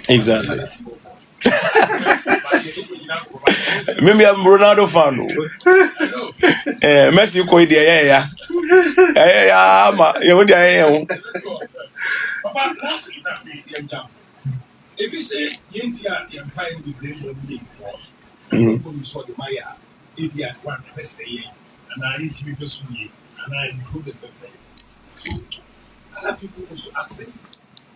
Exactly. Maybe I'm Ronaldo fan. Messi ko ide ya. Ma, you dey ya. Papa, that's enough in jam. If you say Yentia the empire will blame on me was saw the Maya, India one say, and I eat because we and I include the play. So other people also ask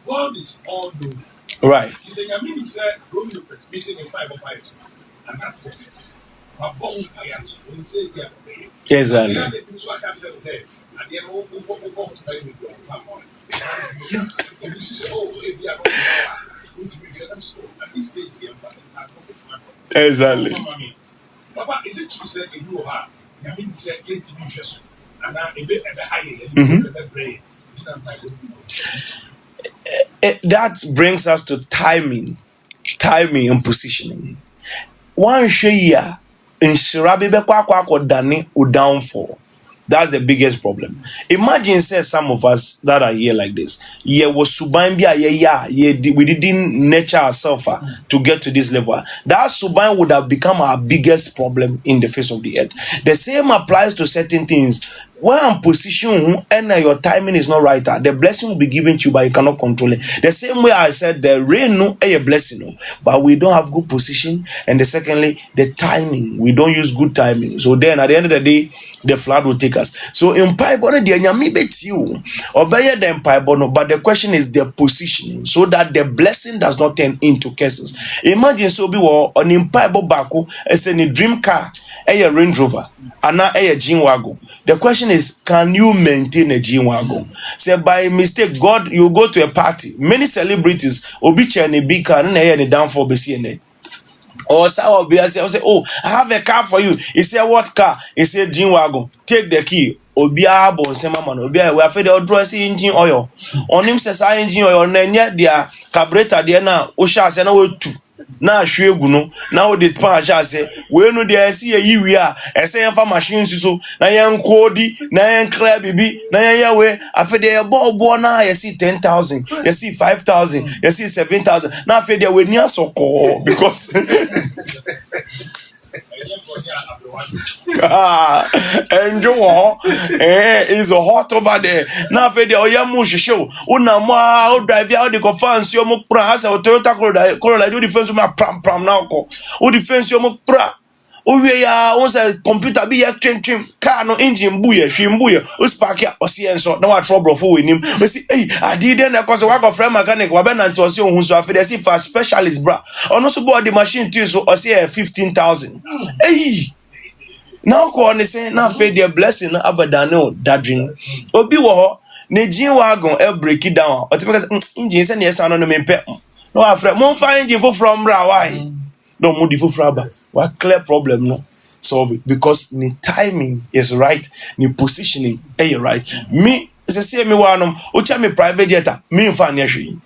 God is all knowing. Right. He said, I mean, he said, Romeo missing in 5 or 5 and that's it. My bones I actually when you say, yeah, exactly. So I can't say, and then who pay me your family. If you say, oh, if you are not going to be get them store at this stage here, but I forget my exactly. Papa, is it true that you have? I mean, you say 8 inches, and now a bit higher, and you the brain. That brings us to timing and positioning. One share in Shirabi Bekwa Dani would downfall. That's the biggest problem. Imagine, say, some of us that are here like this. Yeah, was Subambia, we didn't nurture ourselves to get to this level. That Subam would have become our biggest problem in the face of the earth. The same applies to certain things. When I'm position and your timing is not right, the blessing will be given to you, but you cannot control it. The same way I said, the rain no a blessing, no, but we don't have good position. And secondly, the timing, we don't use good timing. So then, at the end of the day, the flood will take us. So in Paibono, the Nyami bet you, or better than Paibono, but the question is the positioning, so that the blessing does not turn into curses. Imagine so be on in Paibo Baku as a dream car, a Range Rover, and now a Jean Wagon. The question is, can you maintain a G-Wagon? Say by mistake, God, you go to a party. Many celebrities, Obicha and a big car, and a downfall be seen. Or Sowah be say, oh, I have a car for you. He said, what car? He said, G-Wagon. Take the key. Obia bon sema man. Obia we afede odro si engine oil. On him says engine oil. On nenye dia carburetor dia na osha se na we tu. Na ahwe egu no na wo de pan ahya se we no de ese ye yiwi a ese yemfa machine so na yen kodi na yen clear bibi na yen ya we afede ye bo na ye see 10,000 ye see 5,000 ye see 7,000 na afede we ni asoko because enjoy is hot over there. Now for the Oyamush show. Una mo drive out the conference your mukra as a Toyota Corolla do defense my pram now ko. O defense your mukra. O we ya once a computer be a trim car no engine buye shimbuye o spark ya osienso na wa trouble for we nim. We see hey I didn't cause work of friend mechanic wa be na nti osi ohun so afede see for specialist bra. Ono so board the machine too so osi 15,000. Hey now ko on say na fe the blessing abadano dadrin obi wo ne gin wagon e break it down o te because engine say na yesa no me pe no afre mo fa engine for from bra why no mo di for fraba what clear problem no solve it because the timing is right, the positioning is right. Me say me wanom o cha me private jet me fa na hwe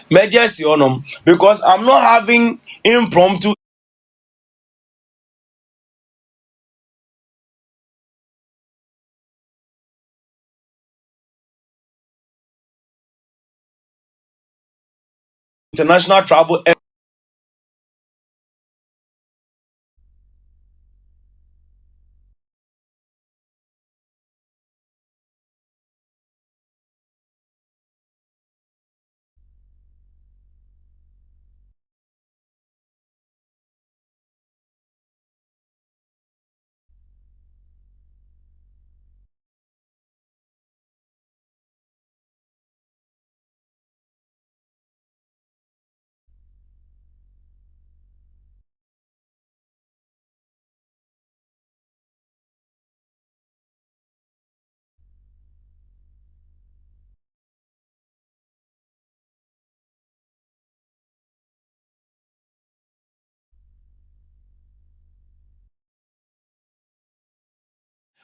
emergency onom because I'm not having impromptu international travel.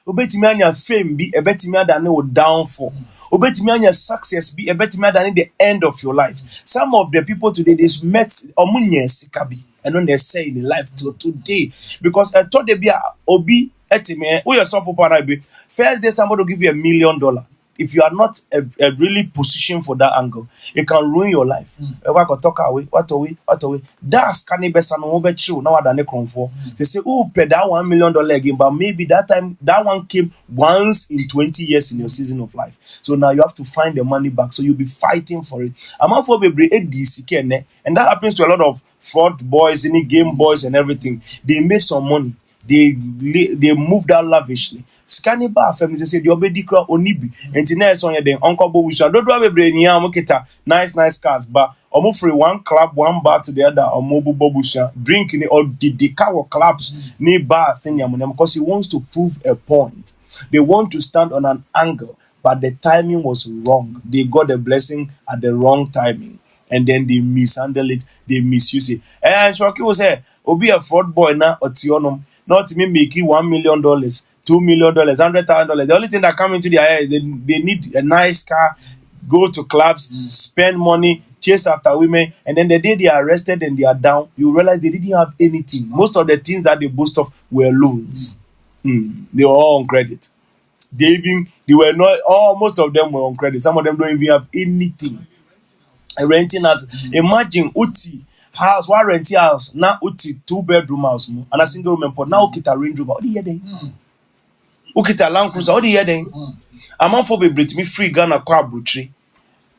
Obetimi anya fame bi ebetimi adane o downfall. Obetimi anya success bi ebetimi adane the end of your life. Some of the people today they met omunye sikabi and when they say in life till today because I thought they be obi etime who yourself upon be first day somebody will give you $1 million. if you are not a really positioned for that angle, it can ruin your life. Ever go talk away, what away, what away. That's can be best and over true. Now than for. They say, oh, pay that $1 million again, but maybe that time that one came once in 20 years in your season of life. So now you have to find the money back. So you'll be fighting for it. I'm out for baby ADC, and that happens to a lot of fraud boys, any game boys, and everything. They made some money. They moved out lavishly. Scanning bar family say the obedi kra onibi. Enti na eso den uncle bo wisha. Do bebre ni am kita nice cars, but omo free one club, one bar to the other, omo bo busha. Drink ni or the car clubs ni bars thing because he wants to prove a point. They want to stand on an angle, but the timing was wrong. They got the blessing at the wrong timing, and then they mishandle it, they misuse it. And Shoki was say, Obi a fraud boy na otionum, not me making $1 million, $2 million, $100,000. The only thing that come into their head is they need a nice car, go to clubs, spend money, chase after women, and then the day they are arrested and they are down, you realize they didn't have anything. Most of the things that they boast of were loans. They were all on credit. They were not, most of them were on credit. Some of them don't even have anything. Renting house. Imagine Uti house, one renting house, now Uti 2-bedroom house, and a single room, but now Ukita Range Rover. What do you hear? Ukita Land Cruiser. What do you hear? I'm on for me free Ghana kwa brutri.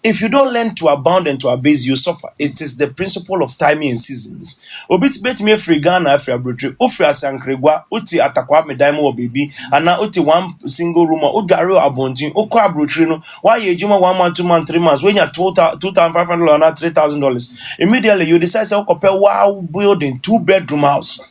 If you don't learn to abound and to abase, you suffer. It is the principle of timing and seasons. Obit bet me free Ghana after brutri. Ofri asankregwa uti atakwa me daimo baby. Ana uti one single room o dware abontin. Okwa brutri no. Why you juma 1 month, 2 months, 3 months? When you $2,500 or $3,000, immediately you decide to compare wow building 2-bedroom house.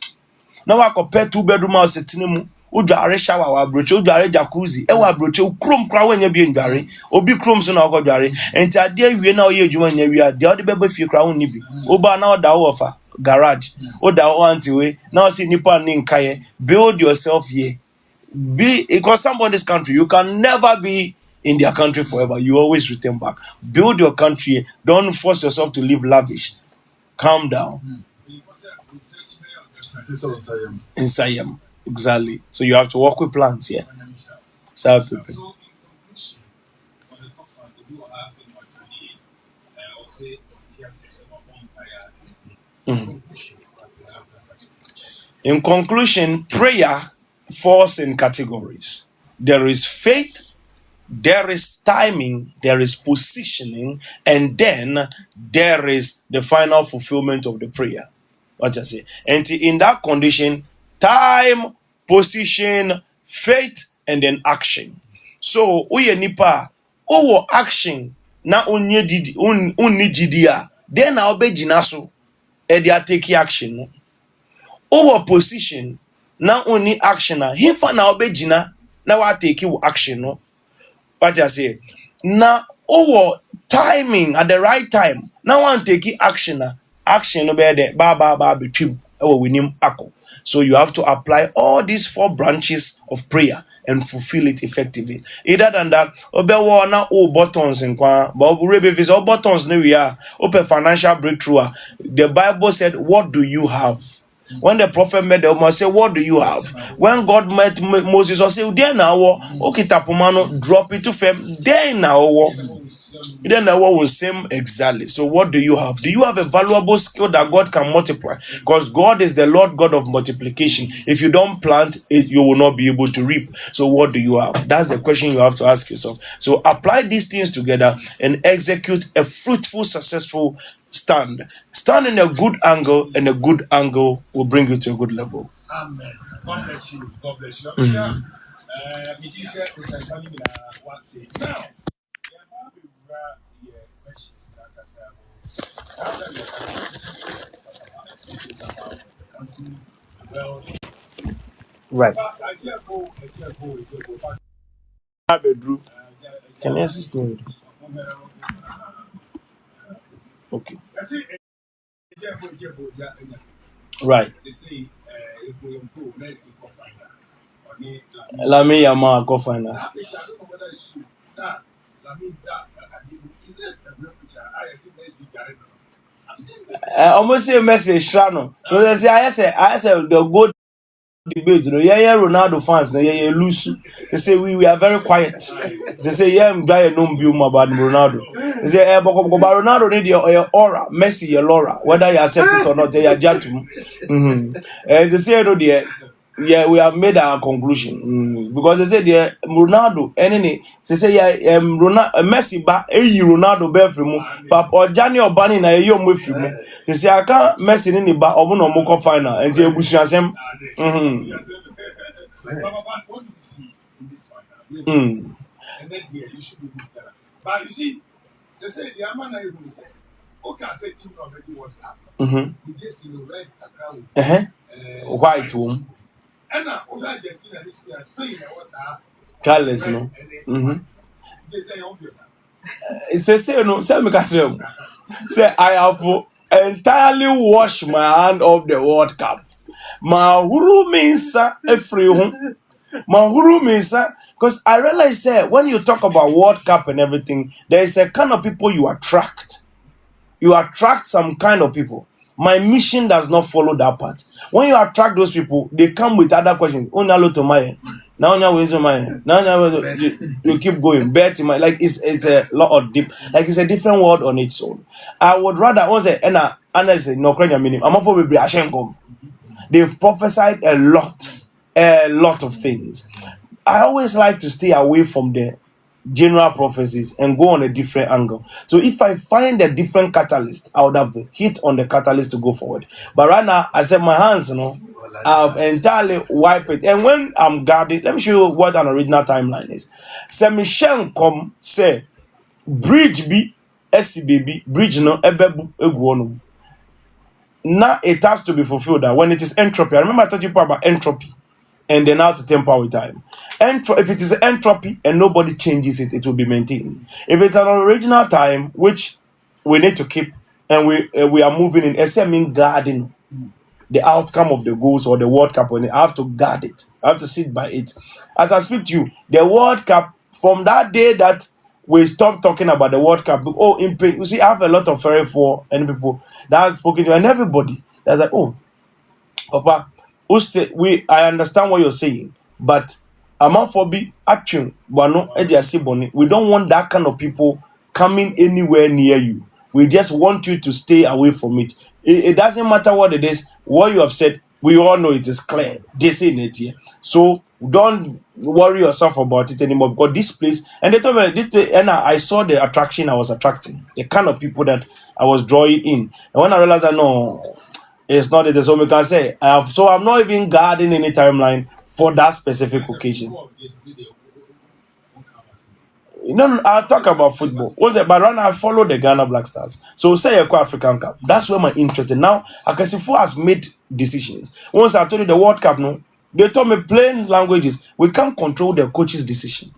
Now I compare 2-bedroom house etinimu. Udware shower wa broche, udware jacuzzi e wa broche ukrom kra wanya bi ndware obi krom so na ogodware enti ade wie na oye adwuma nya wi ade ode beba fie kra wonni bi oba na oda wo fa garage oda wo antiwe na o si nipa ni nkaye. Build yourself here. Because some in this country you can never be in their country forever. You always return back. Build your country. Don't force yourself to live lavish. Calm down. In Siam. Exactly. So you have to work with plans here. So in conclusion, on the top front, we will have in 28. I'll say, in conclusion, prayer falls in categories. There is faith, there is timing, there is positioning, and then there is the final fulfillment of the prayer. What I say? And in that condition, time, position, faith, and then action. So uye nipa owo action na onye didi unni jidia then na obe jinaso e dia take action no. Owo position na only action na hifa na obe jina na wa take action no. What I say? Na owo timing at the right time na one take action na action no be there ba between e wo winim ako. So you have to apply all these 4 branches of prayer and fulfill it effectively. Either than that, obewo na all buttons in kwa, but if all buttons no we are open financial breakthrough. The Bible said, "What do you have?" When the prophet met the woman, say, "What do you have?" When God met Moses, or say, "There now, okay, tapumano, drop it to fame." There now, then the word will same exactly. So, what do you have? Do you have a valuable skill that God can multiply? Because God is the Lord God of multiplication. If you don't plant it, you will not be able to reap. So, what do you have? That's the question you have to ask yourself. So, apply these things together and execute a fruitful, successful stand. Stand in a good angle, and a good angle will bring you to a good level. Amen. God bless you. God bless you. Now, Right. Can I assist me with this? Okay. Right. Lami Yama go final. Almost say a message, Shano. So they say I say the good debate, Ronaldo fans, loose. They say we are very quiet. They say, yeah, I'm going to know about Ronaldo. They say, but Ronaldo need your aura, Messi, your Laura, whether you accept it or not, they are jatum. And they say, no, dear. Yeah, we have made our conclusion because they say the Ronaldo, any they say yeah, Ronaldo, Messi ba, Ronaldo be free mu, but or Johnny or Bunny na you mu free mu. They say I can't Messi ni ba, obu no mo ko final, and they bushi asem. What do you see in this final? And then you should be good. But you see, they say the man I even say, okay, I say team already World Cup. We just red background. White room. And now, Argentina, this player Spain, was Carlos, no. They say obvious. Say no, say me catch them. Say I have entirely washed my hand of the World Cup. My huru means every home. My huru means because I realize when you talk about World Cup and everything, there is a kind of people you attract. You attract some kind of people. My mission does not follow that part. When you attract those people, they come with other questions. Oh, now to my now you keep going. Bet like it's a lot of deep, like it's a different world on its own. I would rather say and say no meaning. I'm for be they've prophesied a lot of things. I always like to stay away from the general prophecies and go on a different angle. So if I find a different catalyst, I would have hit on the catalyst to go forward. But right now, I said my hands, I've entirely wiped it. And when I'm guarded, let me show you what an original timeline is. Say Michelle come say bridge be SCBB bridge no ebe egwono. Now it has to be fulfilled that when it is entropy. I remember I told you about entropy. And then how to temper with time. If it is entropy and nobody changes it, it will be maintained. If it's an original time, which we need to keep, and we are moving in, except guarding the outcome of the goals or the World Cup, when I have to guard it, I have to sit by it. As I speak to you, the World Cup, from that day that we stopped talking about the World Cup, you see, I have a lot of very for and people that have spoken to, and everybody that's like, oh, Papa. I understand what you're saying, but we don't want that kind of people coming anywhere near you. We just want you to stay away from it. It doesn't matter what it is, what you have said, we all know it is clear. They say it here. So don't worry yourself about it anymore because this place, and they told me this, and I saw the attraction I was attracting, the kind of people that I was drawing in. And when I realized that no, it's not it. So we can say I'm not even guarding any timeline for that specific occasion. No, I'll talk about football. But right now I follow the Ghana Blackstars. So say a African Cup. That's where my interest is. Now Akasifo has made decisions. Once I told you the World Cup, no, they told me plain languages. We can't control the coach's decision.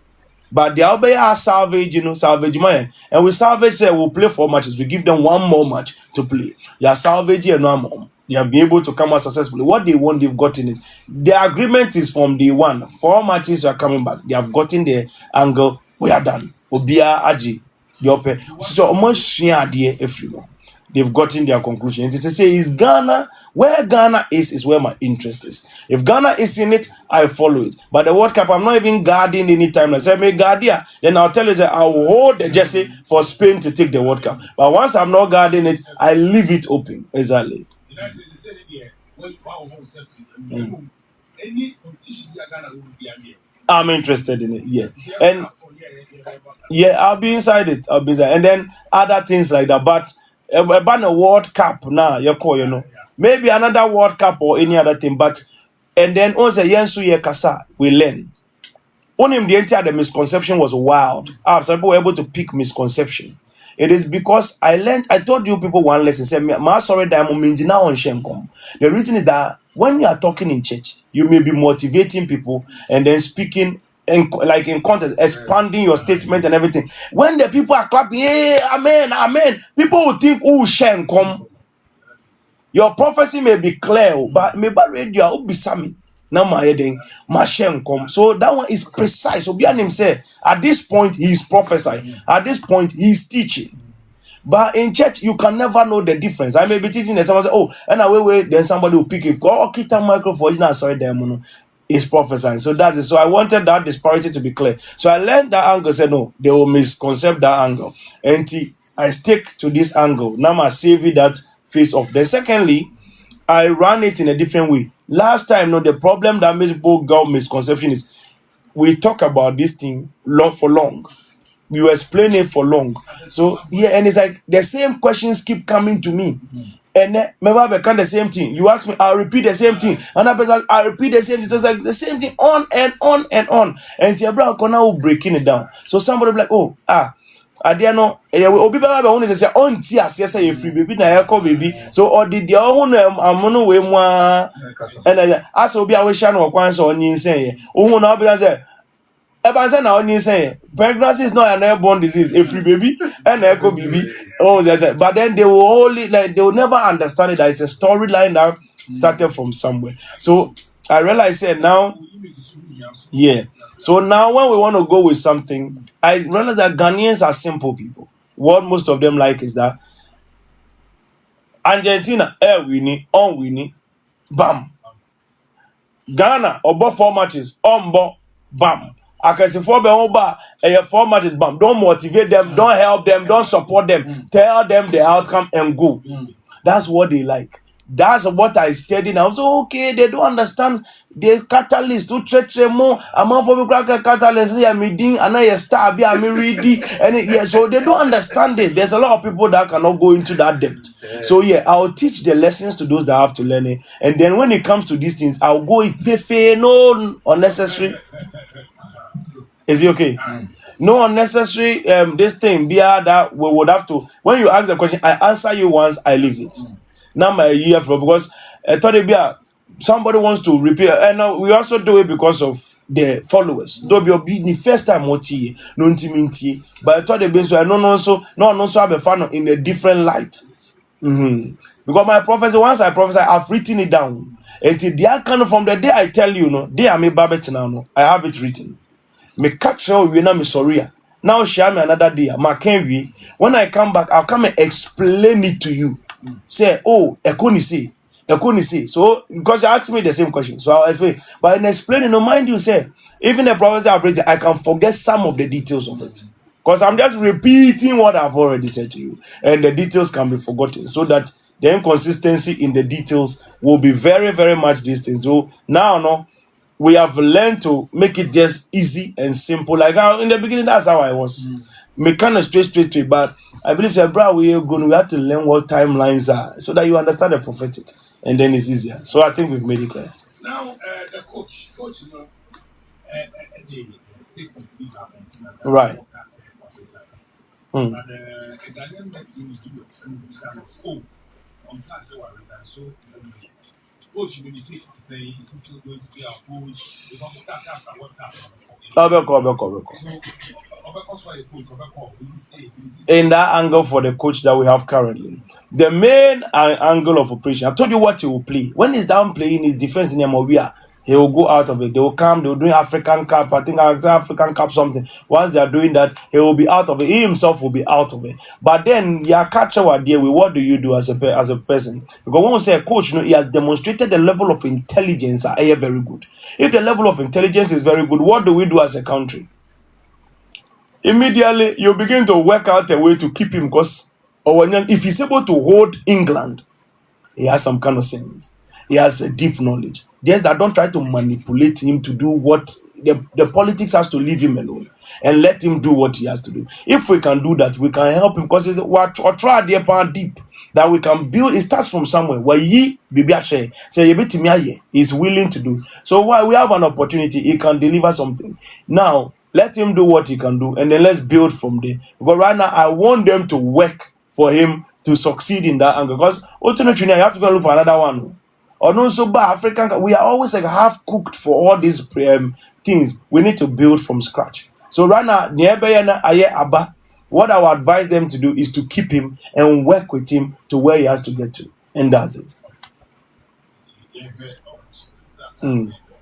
But the Albert salvage, salvage money. And we salvage say we'll play 4 matches. We give them 1 more match to play. You salvage and 1 more. They have been able to come out successfully. What they want, they've gotten it. The agreement is from day 1. 4 matches are coming back. They have gotten the angle. We are done. Obia Aji. So almost everyone. They've gotten their conclusion. And they say, is Ghana, where Ghana is where my interest is. If Ghana is in it, I follow it. But the World Cup, I'm not even guarding any time. I say, me guardia. Then I'll tell you that I'll hold the jersey for Spain to take the World Cup. But once I'm not guarding it, I leave it open. Exactly. I'm interested in it, yeah. And yeah, I'll be inside it. And then other things like that. But about a World Cup now, maybe another World Cup or any other thing. But and then also Yensu Kasa, we learn. Only the misconception was wild. Some people were able to pick misconception. It is because I told you people one lesson. Say, the reason is that when you are talking in church, you may be motivating people and then speaking in context, expanding your statement and everything. When the people are clapping, hey, amen, amen, people will think, oh, Shen come. Your prophecy may be clear, but maybe radio will be Sammy. Now my heading, Mashen come. So that one is precise. So Bianim say, at this point he is prophesying. At this point he is teaching. But in church, you can never know the difference. I may be teaching and someone say, oh, and wait, then somebody will pick it. Oh, keep that microphone. You know, sorry, them is prophesying. So that's it. So I wanted that disparity to be clear. So I learned that angle. Said no, they will misconcept that angle. And I stick to this angle. Now I save it that face off. Then secondly, I ran it in a different way. Last time, no, the problem that makes people go misconception is we talk about this thing long for long. You explain it for long. So yeah, and it's like the same questions keep coming to me. And then maybe I become the same thing. You ask me, I'll repeat the same thing. And I'll repeat the same thing. So it's like the same thing on and on and on. And your brother now breaking it down. So somebody be like, oh, adeɛ no obi bɛba bɛho ne sɛ ɔnti aseɛ sɛ yɛfiri baby na yɛkɔ baby so ɔde deɛ ɔho no amono wei mu a ɛna asɛ obi a wohyia no ɔkwan sɛ ɔnyinsɛn yɛ wohu na wobɛka sɛ ɛba sɛ na ɔnyinsɛn yɛ pregnancy is not an airborne disease ɛfiri baby ɛna ɛkɔ baby but then they will only like they will never understand it that it's a storyline that started from somewhere. So I realized that now, yeah. So now when we want to go with something, I realize that Ghanaians are simple people. What most of them like is that Argentina, winning, on winning, bam. Ghana, obo 4 matches, on bam. Akasifo be oba, 4 matches, bam. Don't motivate them, don't help them, don't support them. Tell them the outcome and go. That's what they like. That's what I studied now. So okay, they don't understand the catalyst to church more. I'm not for catalyst. Yeah, me ding and I star be I'm ready and yeah. So they don't understand it. There's a lot of people that cannot go into that depth. So yeah, I'll teach the lessons to those that have to learn it. And then when it comes to these things, I'll go no unnecessary. Is it okay? No unnecessary this thing be that we would have to. When you ask the question, I answer you once, I leave it. Now my year for because I thought it be somebody wants to repair, and we also do it because of the followers. Don't be the first time what no intimity, but I thought it be so I no so have a fan in a different light. Because my prophecy, once I prophesy, I've written it down. Until they are kind of from the day I tell you, no, they are me babet now, no, I have it written. Me catch you na me sorry. Now share me another day. When I come back, I'll come and explain it to you. Say, oh, Ekoni say. So, because you asked me the same question, so I'll explain. But in explaining, no mind you say, even the prophecy I've written, I can forget some of the details of it. Because I'm just repeating what I've already said to you. And the details can be forgotten. So that the inconsistency in the details will be very, very much distinct. So now, we have learned to make it just easy and simple. Like how in the beginning, that's how I was. Me kind of straight. But I believe that, bro, we have to learn what timelines are so that you understand the prophetic, and then it's easier. So I think we've made it clear. Now, the coach, you know, the statement right. But the Ghanaian team do oh, on class so coach will be to say he's still going to be our coach because of that after what in that angle for the coach that we have currently, the main angle of operation, I told you what he will play. When he's down playing his defense in Yamobia, he will go out of it. They will come, they will do African Cup, I think African Cup something. Once they are doing that, he will be out of it. He himself will be out of it. But then, you catch our idea with what do you do as a person? Because when we say a coach, he has demonstrated the level of intelligence are very good. If the level of intelligence is very good, what do we do as a country? Immediately, you begin to work out a way to keep him because if he's able to hold England, he has some kind of sense. He has a deep knowledge. Just that don't try to manipulate him to do what the politics has to leave him alone and let him do what he has to do. If we can do that, we can help him because it's try deep that we can build. It starts from somewhere where he is willing to do. So while we have an opportunity, he can deliver something. Now let him do what he can do, and then let's build from there. But right now, I want them to work for him to succeed in that angle. Because ultimately, you have to go look for another one. Or no, so by African, we are always like half cooked for all these things. We need to build from scratch. So right now, what I would advise them to do is to keep him and work with him to where he has to get to, and that's it.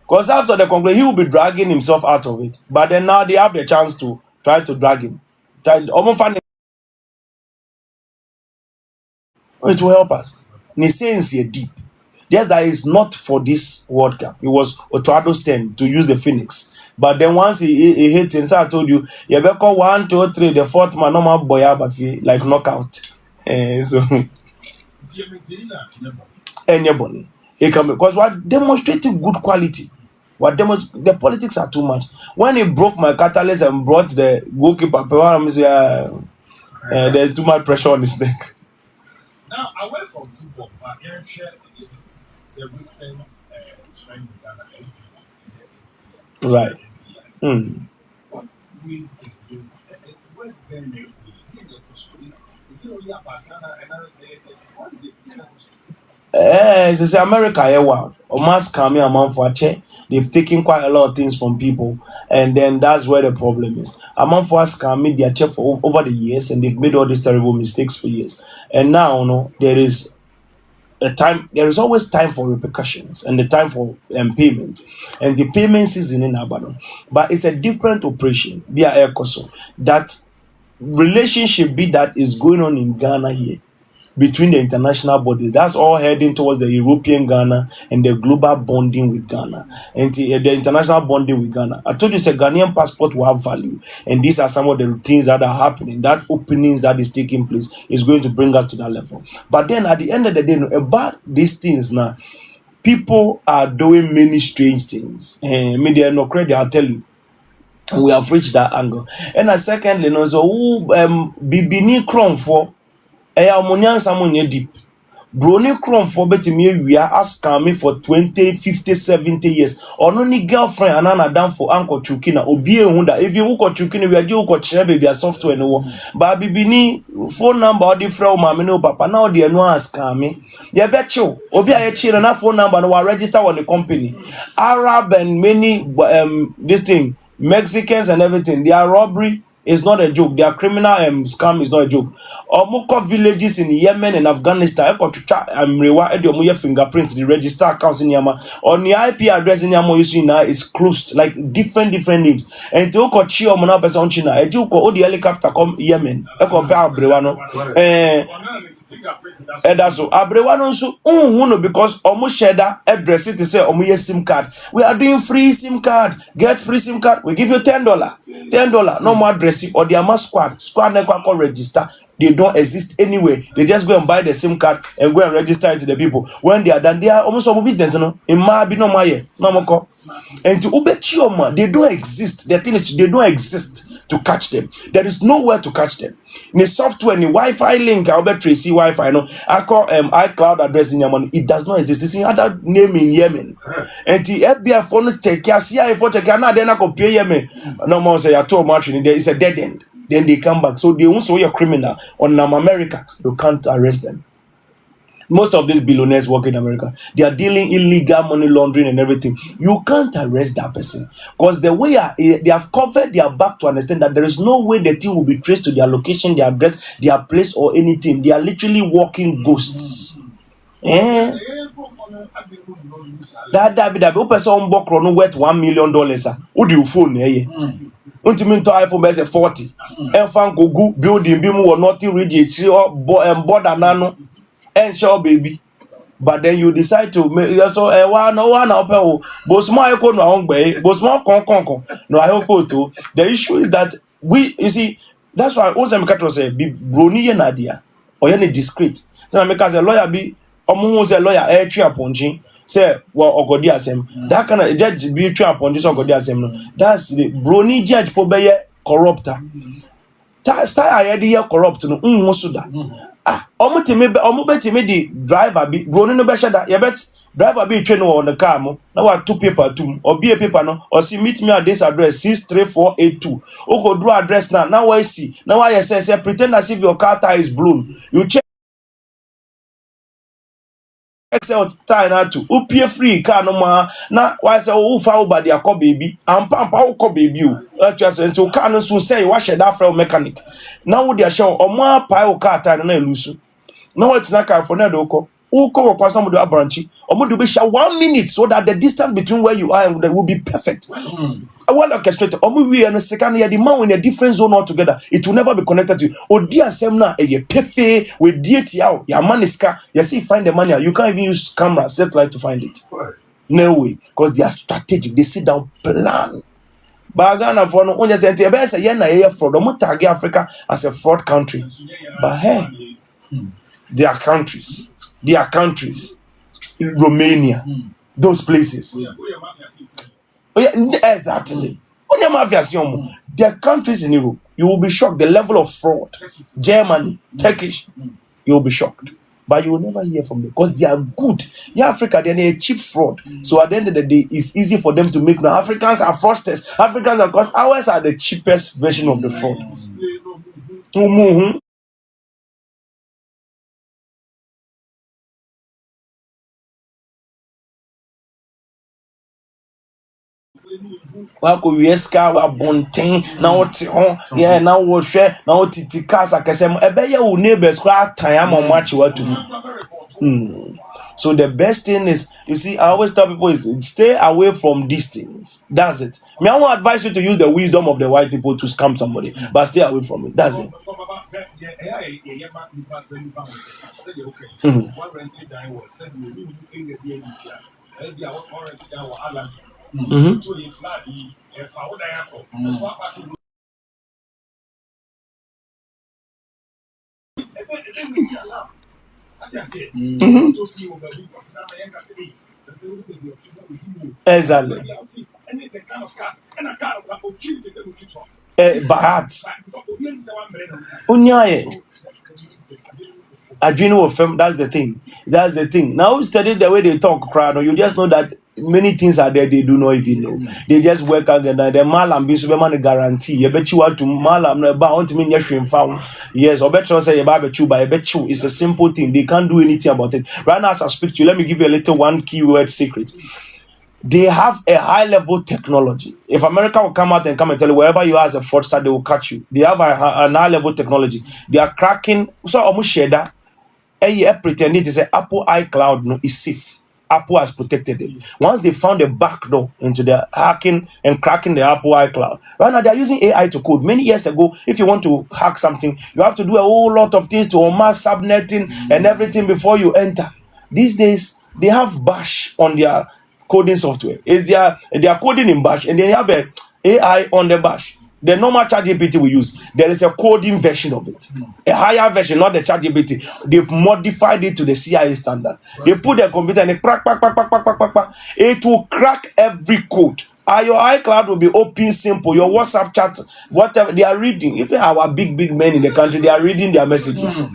Because after the conclusion, he will be dragging himself out of it. But then now they have the chance to try to drag him. It will help us. The sense here deep. Just that it's not for this World Cup. It was Otoado's turn to use the Phoenix. But then once he hit it, so I told you, you better call 1, 2, 3, the fourth man, no more boy, like knockout. So, anybody. It can be, because what demonstrating good quality. The politics are too much. When he broke my catalyst and brought the goalkeeper, I'm saying, there's too much pressure on his neck. Now, away from football, but you share the recent trend in Ghana. Right. What wave is doing? What very is it only about Ghana and what is it? It's America, yeah, wow. Almost coming a month for a check. They've taken quite a lot of things from people, and then that's where the problem is. A month for us coming their check for over the years, and they've made all these terrible mistakes for years. And now, no, there is a time. There is always time for repercussions and the time for payment, and the payment season in Abadan. But it's a different operation via Aircoso. That relationship be that is going on in Ghana here between the international bodies. That's all heading towards the European Ghana and the global bonding with Ghana and the international bonding with Ghana. I told you, a Ghanaian passport will have value, and these are some of the things that are happening. That openings that is taking place is going to bring us to that level. But then at the end of the day, about these things now, people are doing many strange things. Media no credit, I'll tell you. We have reached that angle. And secondly, no, so Bibini Chrome for amunyansa mo nye deep. Brony Chrome for betimi we are asking me for 20, 50, 70 years. Or ni girlfriend anana down for uncle chukina. Obi hunda. If you uko chukina, we are due uko chere baby a software no. But bibini phone number or the friend mama no papa now they no ask me. They bet you. Obi a children na phone number no register on the company. Arab and many this thing Mexicans and everything. Their robbery is not a joke. Their criminal scam is not a joke. Omoko villages in Yemen and Afghanistan, eko tucha amrewa edi omuye fingerprints, the register accounts in Yama. On the IP address in Yama you now is closed, like different names. And to oko chi omona person China, eji uko odi helicopter come Yemen. Eko be abrewa no. That's so abrewa no so unhuno because omu sheda address it say omuye SIM card. We are doing free SIM card. Get free SIM card. We give you $10. $10. No more address or the Ama squad never call register. They don't exist anywhere. They just go and buy the SIM card and go and register it to the people. When they are done, they are almost all business, you know. In Mabi no maye, no more. And to Ubechioma, they don't exist. The thing is, they don't exist to catch them. There is nowhere to catch them. In the software, in the Wi-Fi link, I'll bet Tracy Wi-Fi. No, I call iCloud address in Yemen. It does not exist. It's in other name in Yemen. And the FBI phone take care. CIA phone take care. Now they're not compare Yemen. No more say I told Martin there is a dead end. Then they come back. So they won't say you're a criminal. On America, you can't arrest them. Most of these billionaires work in America. They are dealing illegal money laundering and everything. You can't arrest that person. Because the way they have covered their back to understand that there is no way the thing will be traced to their location, their address, their place or anything. They are literally walking ghosts. That person worth $1 million. Who do you phone? Ultimate iPhone best 40. And fan go building bimu or not reach or border nano and show baby. But then you decide to make so one up but small echo no on bay, but small con. No, I hope to. The issue is that you see, that's why Ozam Kato say be brony nadia or any discreet. So because a lawyer be almost a lawyer air tree punching. Say well ogodi asem that kind of judge be true upon this ogodi asem no that's the brony judge po be corrupter style ayedi ye corrupt no so da omo betimi the driver be brony no be shada ye bet driver be train on the car mo na wa two paper tum obi e paper no or see meet me at this address 63482 okodu address now why see now why say pretend as if your car tire is blown you check Excel tie na to upie free car no ma na why say wo fa over their call baby and pampa wo call baby o just until car no so say wa share that from mechanic now wo dey show omo pa wo car tie na elusu now it's na car for na do ko who call a person with a branchy, or would be 1 minute so that the distance between where you are and there will be perfect. Well orchestrated. Or we and a second year, the man in a different zone altogether. It will never be connected to you. Oh, dear Semna, a pefe with DTL, your man is car. You see, find the money. You can't even use camera, satellite to find it. No way, because they are strategic. They sit down, plan. But Ghana for no one just say yeah fraud. Don't tag Africa as a fraud country. But hey, there are countries. Romania, those places. Oh yeah, exactly. There are countries in Europe. You will be shocked the level of fraud. Germany, Turkish, you will be shocked. But you will never hear from them because they are good. Yeah, Africa, they're a cheap fraud. So at the end of the day, it's easy for them to make. Now, Africans are fraudsters. Africans are, because ours are the cheapest version of the fraud. Wako wieska wa bonten na wote ho yeah na wo hwe na wotiti cars akasem ebe ya wo neighbors kwa tan am match watu. So the best thing is, you see, I always tell people is stay away from these things. That's it. Me, I won't advise you to use the wisdom of the white people to scam somebody, but stay away from it. That's it. Exactly. Bahat. Unyaye. Adwene of fem, that's the thing. That's the thing. Now study the way they talk, crowd, you just know that many things are there they do not even know. They just work again. The malam be superman guarantee. You bet you want to malam no ba want me nyehwe found. Yes, or better say you bet you by bet you. It's a simple thing. They can't do anything about it. Right now as I speak to you, let me give you a little one keyword secret. They have a high level technology. If America will come out and come and tell you wherever you are as a fraudster, they will catch you. They have a high level technology. They are cracking. So almost share that. Pretending to say Apple iCloud no is safe. Apple has protected it. Once they found a backdoor into the hacking and cracking the Apple iCloud, right now they are using AI to code. Many years ago, if you want to hack something, you have to do a whole lot of things to unmark subnetting and everything before you enter. These days, they have Bash on their coding software. They are coding in Bash and they have a AI on the Bash. The normal ChatGPT we use, there is a coding version of it, a higher version, not the ChatGPT. They've modified it to the CIA standard. They put their computer and crack. It will crack every code. Your iCloud will be open, simple. Your WhatsApp chat, whatever they are reading. Even our big men in the country, they are reading their messages.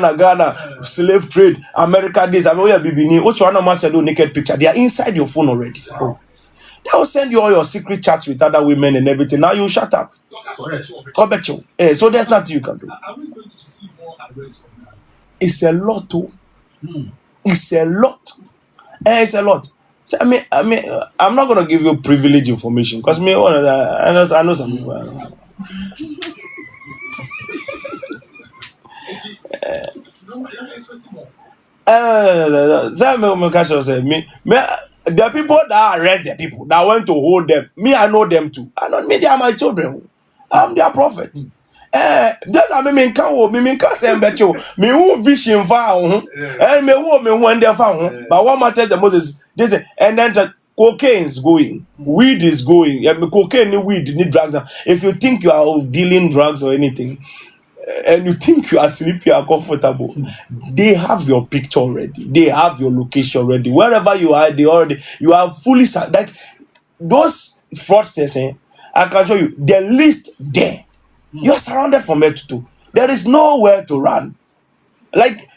Ghana, slave trade, America, this, which one said naked picture. They are inside your phone already. They will send you all your secret chats with other women and everything. Now you shut up. So there's nothing you can do. Are we going to see more arrests from that? It's a lot too. It's a lot. It's a lot. So, I mean, I'm not gonna give you privileged information because I know some people. The people that arrest the people that went to hold them, me, I know them too. I know me, they are my children. I'm their prophet. Just I mean, can't say me who vision found, and me who when they found. But what matters the most is this, and then the cocaine is going, weed is going. Cocaine, weed, need drugs. If you think you are dealing drugs or anything, and you think you are sleepy and comfortable, they have your picture already. They have your location already. Wherever you are, you are fully like those fraudsters. I can show you the list there. You are surrounded from head to toe. There is nowhere to run. Like,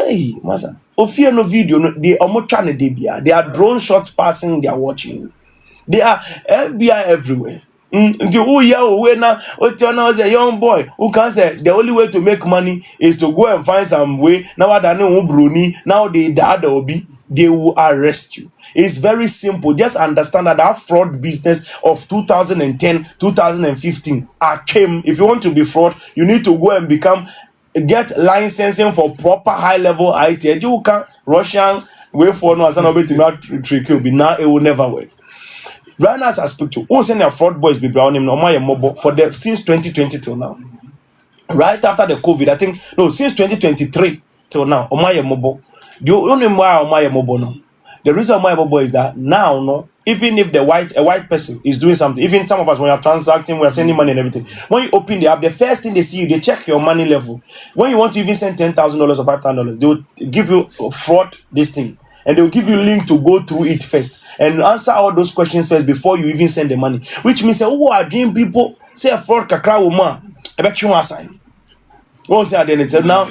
hey, Master, Ofia no video, they are trying to they are drone shots passing, they are watching you. They are FBI everywhere. The young boy who can say the only way to make money is to go and find some way. Now they will arrest you. It's very simple. Just understand that fraud business of 2010, 2015 came. If you want to be fraud, you need to go and become get licensing for proper high level IT. You can Russian way for no as an obey to trick you, but now it will never work. Right now, as I speak to, who send their fraud boys be brown him no my mobile for the since 2020 till now. Right after the COVID, I think no, since 2023 till now, Omaya mobile. Do you only why Omaya mobile now? The reason Omaya mobile is that now, no, even if a white person is doing something, even some of us when you're transacting, we're sending money and everything. When you open the app, the first thing they see you, they check your money level. When you want to even send $10,000 or $5,000, they will give you a fraud this thing. And they'll give you a link to go through it first and answer all those questions first before you even send the money. Which means, who are dream people say a fraud kakra woman? I bet you want sign. Won't say identity now.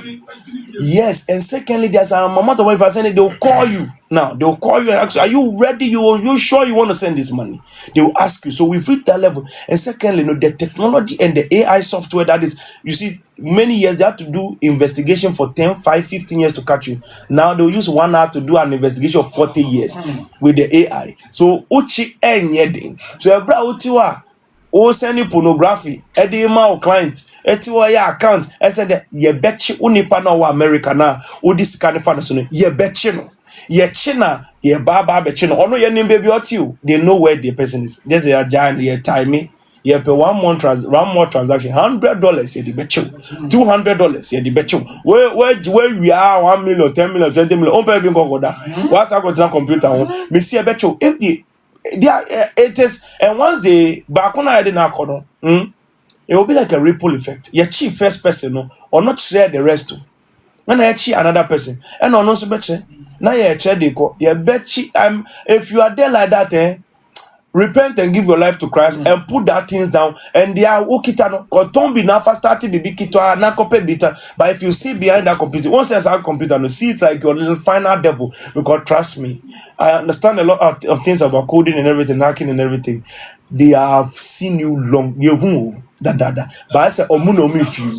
Yes, and secondly, there's a moment of if I send it, they'll call you. Now they'll call you and ask you, are you ready? You sure you want to send this money? They will ask you. So we've reached that level. And secondly, the technology and the AI software that is, you see, many years they have to do investigation for 10, 5, 15 years to catch you. Now they'll use 1 hour to do an investigation of 40 years with the AI. So uchi enyeding. So ebra utiwa. O send pornography, edema o client, etiwa ya account, said ye betchi unipa na wa America na, o this kind of fan ye betchi no, ye china, ye baba betchi no, ono ye name baby otiu, they know where the person is. Just they are giant, ye timing, ye pay one more transaction, $100 ye the betchi, $200 ye the betchi. Where we are 1 million, 10 million, 20 million, on pay go that. What's I got computer? Me see a betchi if the it is, and once they back on I didn't it will be like a ripple effect. Your chief first person, no, or not share the rest. When I cheat another person, and on also better. Now you share the call. You bet if you are there like that, repent and give your life to Christ and put that things down. And they are okitano or don't be now fast starting be kito na kope bita. But if you see behind that computer, once there's a computer, no see it like your little final devil. Because trust me, I understand a lot of things about coding and everything, hacking and everything. They have seen you long. You who that. But I say omuno me few.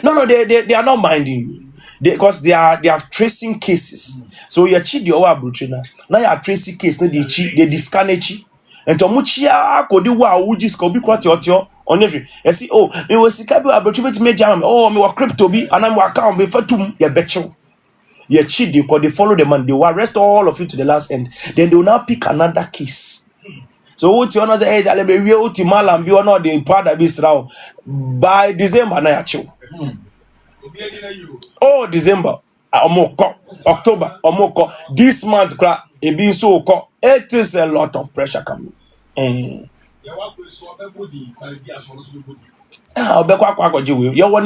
No, they are not minding you. Because they are tracing cases. So you cheat the over brutina. Now you are tracing case. No, they cheat. They discount cheat. And to muchia kodi wa uji skobi kwa tio on every. You see, oh, me was sikabi abrutibet me jam. Oh, me wa crypto be and I'm wa account be fatum. You betcho. You cheat because they follow the man. They will arrest all of you to the last end. Then they will now pick another case. So what you wanna say? Hey, I'll be real ultimal and be one of the part that be srow by December na yacho. Oh, December, October, this month, it being so it is a lot of pressure coming. You want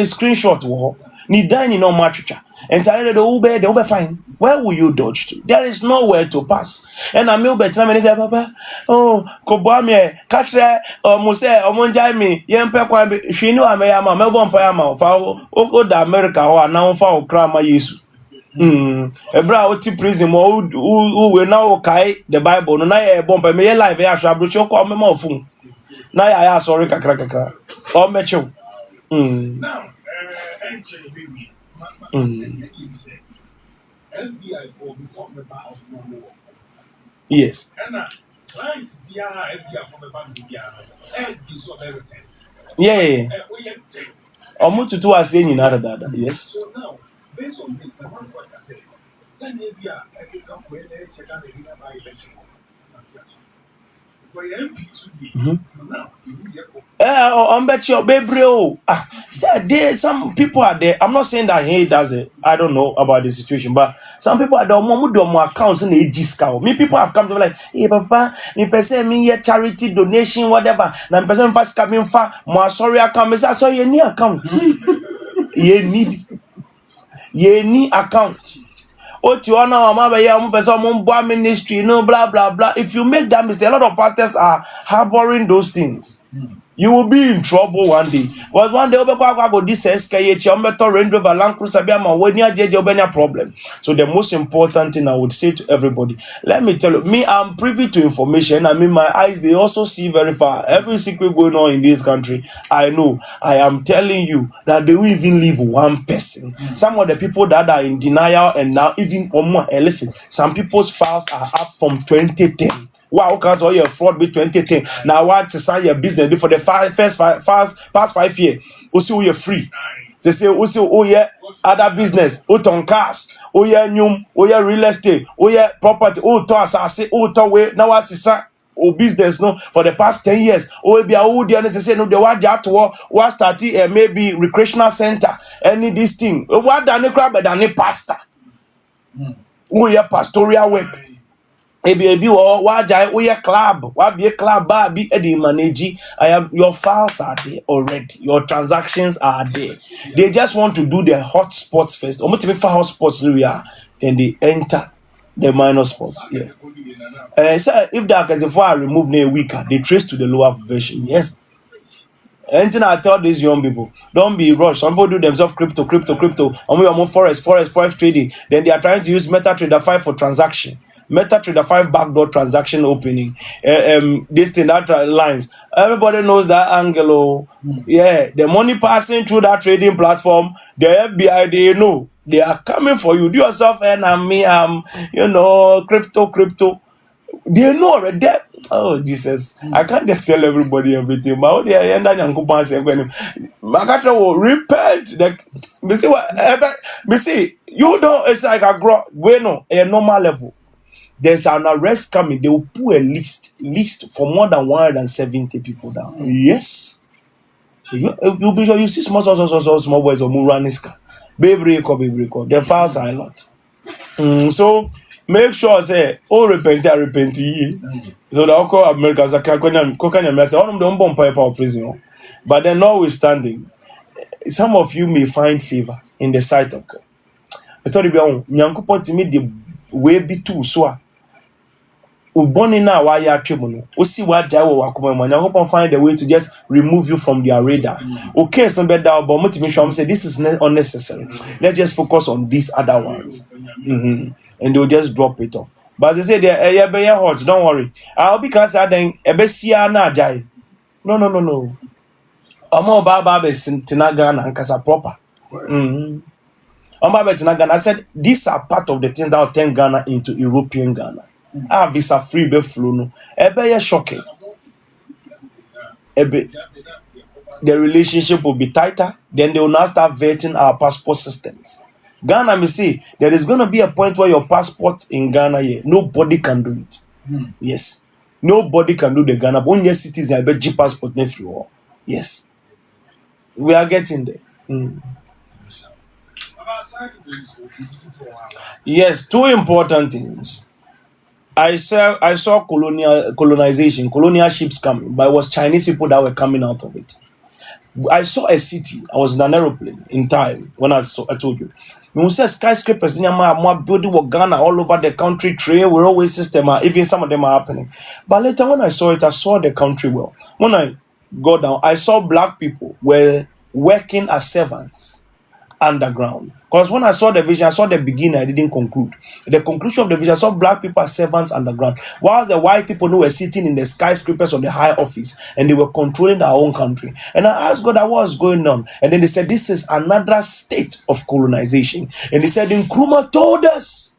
a screenshot, need dining no matter. And tell the Uber, they'll be fine. Where will you dodge to? There is nowhere to pass. And I'm your better man, say, Papa, oh, Kobame, catch that, or Muse, or Monjami, Yempe, she knew I may am a Melbourne Payama, for the America, or now for Krama Yesu. A brow prison who will now okay the Bible, no, I bomb by me life, I shall bring your comment more phone. Now I ask, sorry, Kakaka, or Metro. Now, FBI for before the bar of no more. Yes. And client FBI from the bank, and this of everything. Yeah. Almost to 2 hours saying in other. Yes. So now, based on this, the one for I say, send FBI, I can come when they check out the by election. On bet your baby. Say some people are there. I'm not saying that he does it. I don't know about the situation, but some people are there. More accounts in the discount. Me people have come to be like, hey papa, me person me here charity donation whatever. Now person fast coming far. More sorry account. Me say sorry you need account. You need account. Ministry, no blah blah blah. If you make that mistake, a lot of pastors are harboring those things. You will be in trouble one day. Because one day go this SKH, Range Rover, Land Cruiser, problem. So the most important thing I would say to everybody, let me tell you, me, I'm privy to information. I mean, my eyes, they also see very far. Every secret going on in this country, I know. I am telling you that they will even leave one person. Some of the people that are in denial and now even listen, some people's files are up from 2010. Wow, because all your fraud be 2010. Now what to sign your business for the past 5 years? Also, you're free. They say, oh yeah, other business, ton cars, yeah, new, yeah, real estate, yeah, property, to assassin, to way, now as business no for the past 10 years. Be a dear say no, the what that what started maybe recreational center, any this thing. What than a crab than a pastor. Yeah, pastoral work. Ebi wajai we club be a club bar be edi manage. I have your files are there already, your transactions are there. They just want to do their hot spots first. Almost for hot spots area, then they enter the minor spots. Yeah. So if that is if I remove a weaker, they trace to the lower version. Yes. Anything I tell these young people, don't be rushed. Some people do themselves crypto. And we are more forex trading. Then they are trying to use MetaTrader 5 for transaction. MetaTrader 5 backdoor transaction opening. This thing, that lines. Everybody knows that angle. Yeah, the money passing through that trading platform, the FBI, they know. They are coming for you. Do yourself and me, crypto. They know already. Oh Jesus! I can't just tell everybody everything. But they end up will repent. Me see what? Me see you know. It's like a grow. Bueno, a normal level. There's an arrest coming. They will put a list for more than 170 people down. Yes. You'll be sure you see small boys or Muraniska. Baby, the files are a lot. So make sure say repent. So the Oko Americans are say all of them bomb power prison. But then notwithstanding, some of you may find favor in the sight of God. I thought it be on Nyankopon to me the way be too so. Uboni na wa ya twemo no. Osi wa jai wo wakoma mo. Nyankopon find a way to just remove you from their radar. Okay, some better but motivation say this is unnecessary. Let's just focus on these other ones. And they'll just drop it off. But they say they be hot, don't worry. I'll because I then ebesia na jai. No. Omo baba be tinaga na nkasa proper. Omo baba tinaga. I said these are part of the things that will turn Ghana into European Ghana. Visa free be flow no. Ebe shocking. The relationship will be tighter. Then they will now start vetting our passport systems. Ghana, me see, there is going to be a point where your passport in Ghana here, nobody can do it. Yes. Nobody can do the Ghana. But only citizen, I bet G passport everywhere. Yes. We are getting there. Yes, two important things. I saw colonial ships coming, but it was Chinese people that were coming out of it. I saw a city. I was in an aeroplane in time when I told you. We said skyscrapers in Yama building with Ghana all over the country, trade, railway system, even some of them are happening. But later when I saw it, I saw the country well. When I got down, I saw black people were working as servants underground. Because when I saw the vision, I saw the beginning, I didn't conclude. The conclusion of the vision, I saw black people as servants underground. Whilst the white people who were sitting in the skyscrapers of the high office and they were controlling their own country. And I asked God what was going on. And then they said, this is another state of colonization. And he said, Nkrumah told us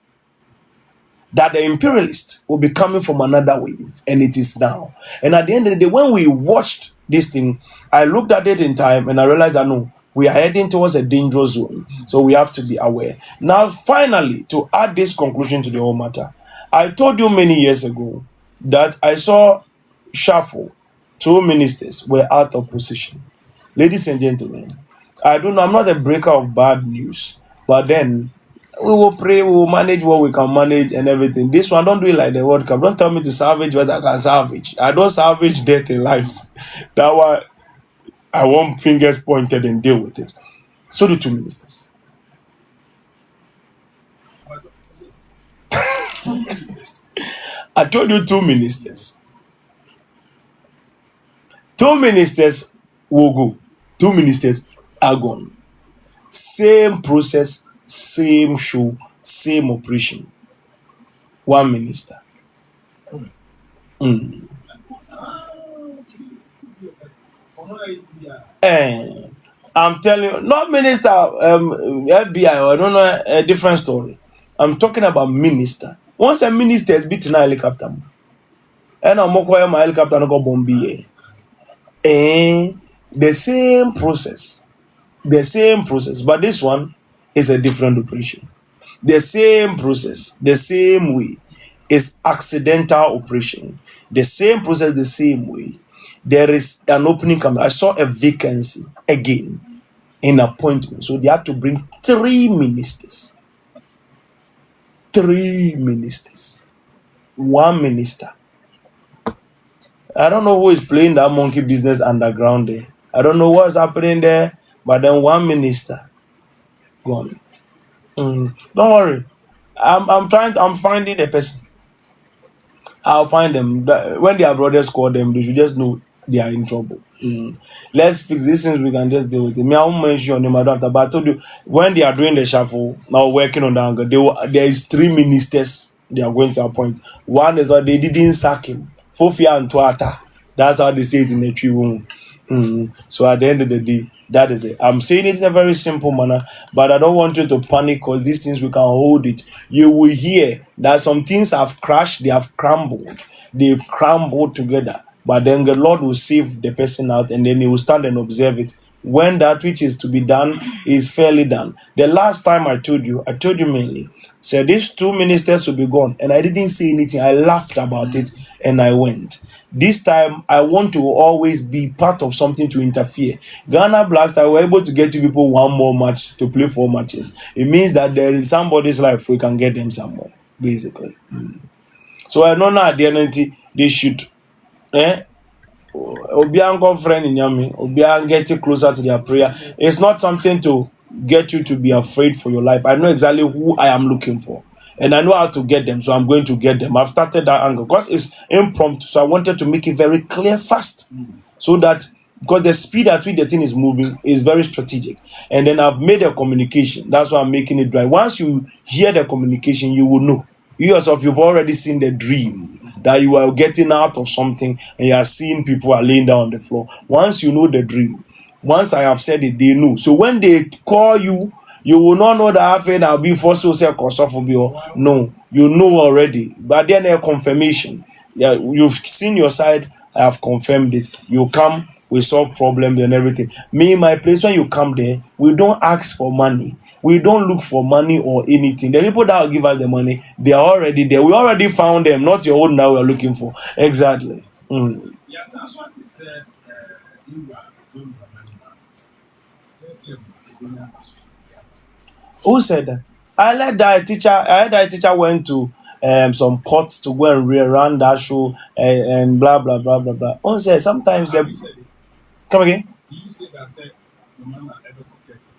that the imperialists will be coming from another wave. And it is now. And at the end of the day, when we watched this thing, I looked at it in time and I realized that no, we are heading towards a dangerous zone. So we have to be aware. Now, finally, to add this conclusion to the whole matter, I told you many years ago that I saw shuffle. 2 ministers were out of position. Ladies and gentlemen, I don't know, I'm not a breaker of bad news, but then we will pray, we will manage what we can manage and everything. This one, don't do it like the World Cup. Don't tell me to salvage what I can salvage. I don't salvage death in life. That one, I want fingers pointed and deal with it. So do 2 ministers. I told you 2 ministers. 2 ministers will go. 2 ministers are gone. Same process, same show, same operation. 1 minister. I'm telling you, not minister, FBI, I don't know, a different story. I'm talking about minister. Once a minister is beaten a helicopter, and I'm going my helicopter and go bomb. The same process, The same process, but this one is a different operation. The same process, the same way is accidental operation. The same process, the same way. There is an opening coming. I saw a vacancy again in appointment. So they had to bring 3 ministers. 3 ministers. 1 minister. I don't know who is playing that monkey business underground there. I don't know what's happening there, but then 1 minister gone. Don't worry. I'm finding a person. I'll find them. When their brothers call them, they should just know they are in trouble. Let's fix these things. We can just deal with it. Me, I won't mention your name. I don't have to, but I told you when they are doing the shuffle now, working on the angle, there is 3 ministers they are going to appoint. One is that they didn't sack him. Fofia and Tuata. That's how they say it in the tree room. So at the end of the day, that is it. I'm saying it in a very simple manner, but I don't want you to panic because these things we can hold it. You will hear that some things have crashed, they have crumbled, they've crumbled together. But then the Lord will save the person out and then he will stand and observe it. When that which is to be done is fairly done. The last time I told you mainly, said these 2 ministers will be gone, and I didn't say anything. I laughed about it and I went. This time, I want to always be part of something to interfere. Ghana Blackstar were able to get you people 1 more match to play 4 matches. It means that there is somebody's life we can get them somewhere, basically. So I know now at the end they should Obiango friend in Yami, Obiang getting closer to their prayer. It's not something to get you to be afraid for your life. I know exactly who I am looking for. And I know how to get them, so I'm going to get them. I've started that angle because it's impromptu. So I wanted to make it very clear fast. So that because the speed at which the thing is moving is very strategic. And then I've made a communication. That's why I'm making it dry. Once you hear the communication, you will know. You yourself, you've already seen the dream that you are getting out of something and you are seeing people are laying down on the floor. Once you know the dream, once I have said it, they know. So when they call you, you will not know that I'll be forced to say no, you know already. But then a confirmation. Yeah, you've seen your side, I have confirmed it. You come, we solve problems and everything. Me, my place, when you come there, we don't ask for money. We don't look for money or anything. The people that will give us the money, they are already there. We already found them, not your own now we're looking for. Exactly. Yes, that's what he said. You are doing Who said that? I heard that teacher went to some court to go and rerun that show and blah blah blah blah blah. Who said sometimes they come again? You said that said the man ever protected.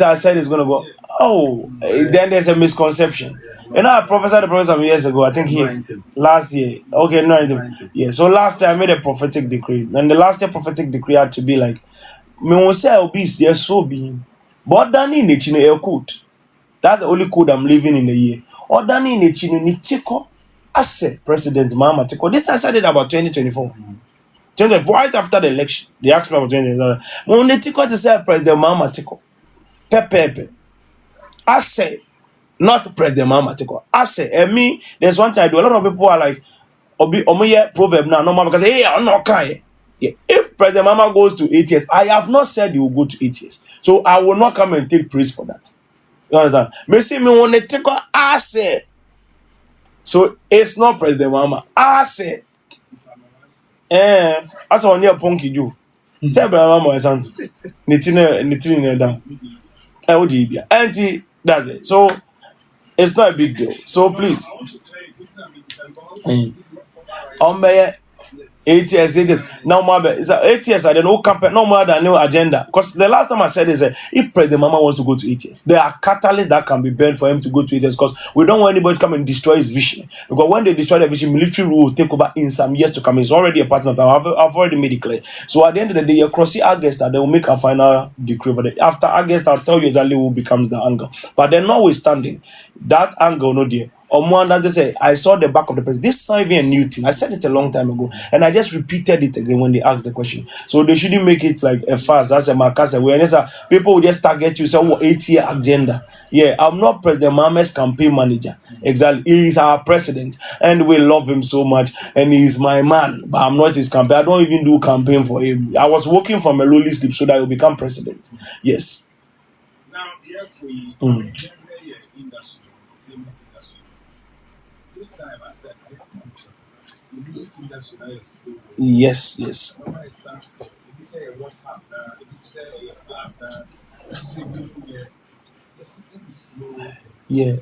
I said it's gonna go. Oh, then there's a misconception. You know, I prophesied the prophet some years ago. I think here last year. Okay, no, yeah. So last year I made a prophetic decree, and the last year prophetic decree had to be like, "Me won't say obese, yes, so being, but then in the code. That's the only code I'm living in a year. Or then in the chino tiko, I said President Mahama tiko. This time I said it about 2024." Right after the election, they asked me about 2024. When they tiko to say President Mahama tiko, pepe. I say, not President Mahama tiko. I say, and me, there's one thing I do. A lot of people are like, omoye proverb now, no because hey, I'm not kind. Yeah, if President Mahama goes to 8 years, I have not said he will go to 8 years, so I will not come and take praise for that. You understand? Me see me want to take I say. So it's not President Mahama. I say. That's on your punky do. Say President Mahama is on. Nitine down. Auntie, that's it. So it's not a big deal. So please. 8 years. Now, it's 8 years. I don't know campaign. No more than no agenda. Because the last time I said is, if President Mahama wants to go to 8 years, there are catalysts that can be burned for him to go to 8 years. Because we don't want anybody to come and destroy his vision. Because when they destroy the vision, military rule will take over in some years to come. It's already a partner of time. I've already made it clear. So at the end of the day, across the August, they will make a final decree over it. After August, I'll tell you exactly who becomes the angle. But then, notwithstanding that angle, no dear. or more than say, I saw the back of the person. This is not even a new thing. I said it a long time ago, and I just repeated it again when they asked the question. So they shouldn't make it like a fast. That's a marcus awareness. People will just target you. Say, 8-year agenda. Yeah, I'm not President Mahama's campaign manager. Exactly. He is our president, and we love him so much, and he's my man. But I'm not his campaign. I don't even do campaign for him. I was working from a lowly sleep so that he'll become president. Yes. Now, industry, this time I said, the music industry is slow. Yes, yes. When it starts, if you say a what happened, if you say a flap, the system is slow. Yeah.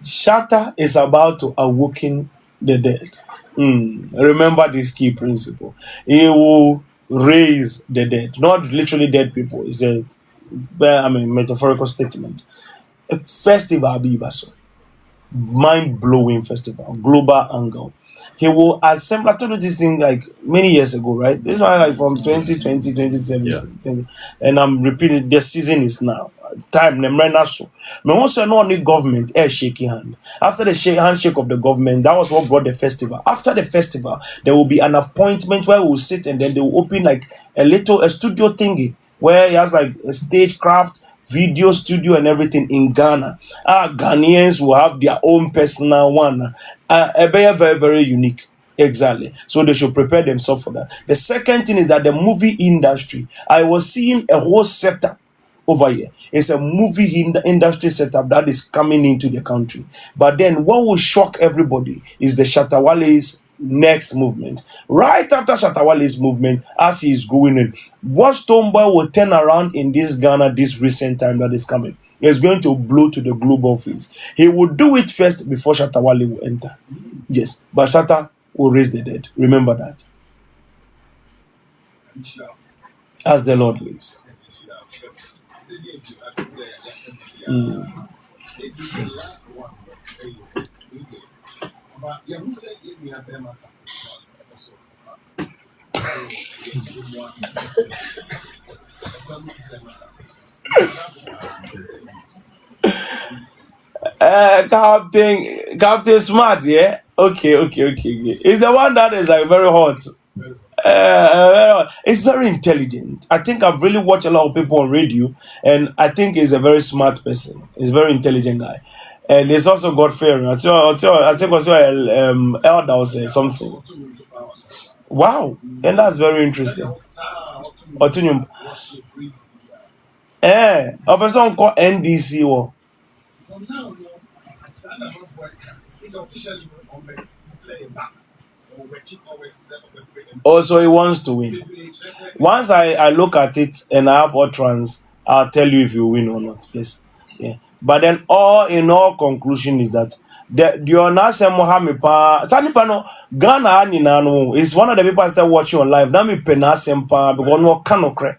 Shatter is about to awaken the dead. Remember this key principle. He will raise the dead, not literally dead people. It's a metaphorical statement. A festival Bibaso. Mind-blowing festival, global angle. He will assemble. I told you this thing like many years ago, right? This one like from 2020, 2017, and I'm repeating. The season is now. Time right now. So, me also know only government shaking hand. After the handshake of the government, that was what brought the festival. After the festival, there will be an appointment where we'll sit and then they will open like a studio thingy where he has like a stagecraft, video studio and everything in Ghana. Ghanaians will have their own personal one. Very, very, very unique. Exactly. So they should prepare themselves for that. The second thing is that the movie industry, I was seeing a whole setup over here. It's a movie industry setup that is coming into the country. But then what will shock everybody is the Shatawale's next movement. Right after Shatawale's movement, as he is going in, what Stoneboy will turn around in this Ghana this recent time that is coming is going to blow to the global face. He will do it first before Shatawale will enter. Yes, but Shatta will raise the dead. Remember that. As the Lord lives. Captain Smart, yeah? Okay. It's the one that is like very hot. It's very intelligent. I think I've really watched a lot of people on radio, and I think he's a very smart person. He's a very intelligent guy, and he's also God fearing. I think also elder or something. Wow, and that's very interesting. Otunium. A person called NDC. From now, it's officially on the play back. Also, he wants to win. Once I look at it and I have utterance, I'll tell you if you win or not. Yes. Yeah. But then all in all conclusion is that the Onase Mohame pa Tanipano Ghana ni nano is one of the people that watching on live. Now me penasem pa because no canokre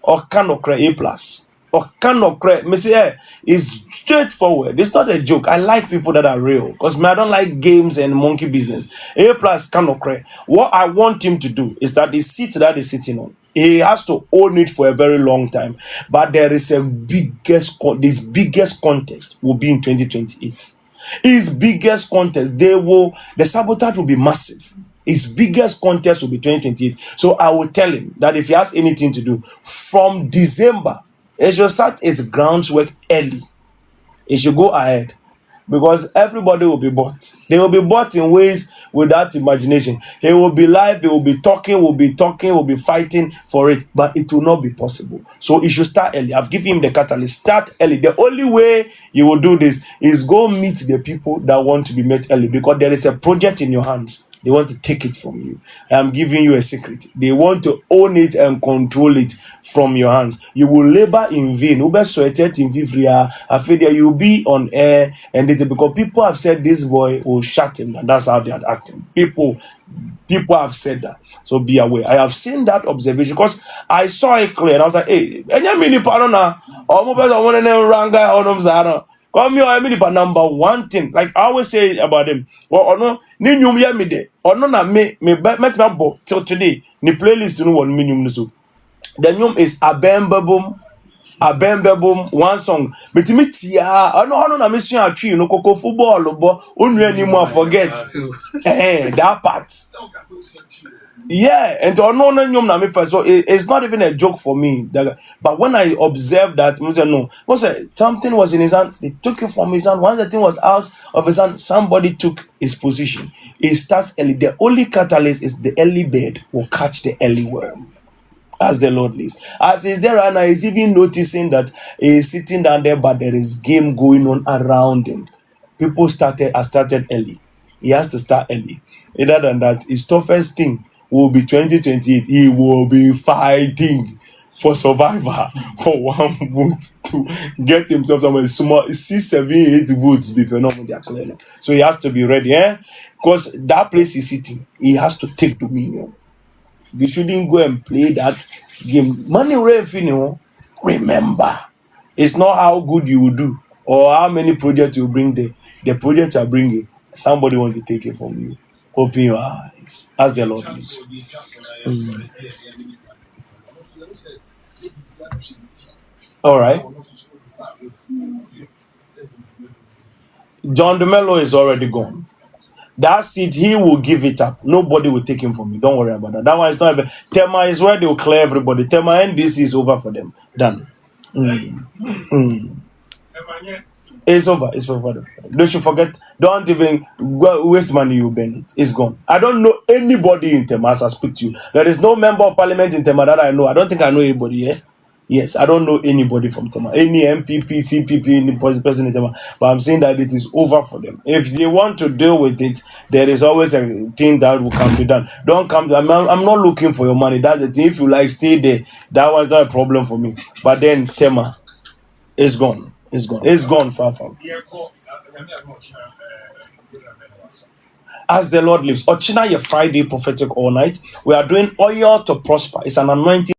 or canokre A+. Or canokre me say is straightforward. It's not a joke. I like people that are real because I don't like games and monkey business. A+ canokre. What I want him to do is that the seat that he's sitting on, he has to own it for a very long time. But there is this biggest contest will be in 2028. His biggest contest, the sabotage will be massive. His biggest contest will be 2028. So I will tell him that if he has anything to do from December, he should start his groundwork early. He should go ahead. Because everybody will be bought. They will be bought in ways without imagination. He will be live, he will be talking, will be fighting for it, but it will not be possible. So he should start early. I've given him the catalyst. Start early. The only way you will do this is go meet the people that want to be met early, because there is a project in your hands. They want to take it from you. I'm giving you a secret. They want to own it and control it from your hands. You will labor in vain. You will be on air, and it's because people have said this boy will shut him, and that's how they are acting. People have said that. So be aware. I have seen that observation because I saw it clear, and I was like, hey, come here, I mean, number one thing, like I always say about him, well, no, Ninyum Yamide, or no, me, met my book till today, the playlist, no one minimum. So the name is Abembabum Abembebum one song. But me tia, I know na mission a tree no koko football bo only anymore forget. That part. Yeah, and to no nyom na me first. So it's not even a joke for me. But when I observed that, I said no. Something was in his hand. They took it from his hand. Once the thing was out of his hand, somebody took his position. It starts early. The only catalyst is the early bird will catch the early worm. As the Lord lives. As he's there right now, he's even noticing that he's sitting down there, but there is game going on around him. People started early. He has to start early. Other than that, his toughest thing will be 2028. He will be fighting for survivor for 1 vote to get himself somewhere small 6, 7, 8 votes before they are clear. So he has to be ready, because that place he's sitting, he has to take dominion. They shouldn't go and play that game. Money revenue, remember, it's not how good you will do or how many projects you bring there. The project you are bringing, somebody wants to take it from you. Open your eyes as the Lord lives. All right. John DeMello is already gone. That seat, he will give it up. Nobody will take him from you. Don't worry about that. That one is not even. Tema is where they will clear everybody. Tema and this is over for them. Done. It's over. It's over. Don't you forget. Don't even waste money. You burn it. It's gone. I don't know anybody in Tema as I speak to you. There is no member of parliament in Tema that I know. I don't think I know anybody here. Yes, I don't know anybody from Tema, any MPP, CPP, any person in Tema, but I'm saying that it is over for them. If they want to deal with it, there is always a thing that will come be done. Don't come to, I'm not looking for your money. That's the thing. If you like, stay there. That was not a problem for me. But then Tema is gone. It's gone. It's gone far from. As the Lord lives. Ochina, your Friday prophetic all night. We are doing oil to prosper. It's an anointing.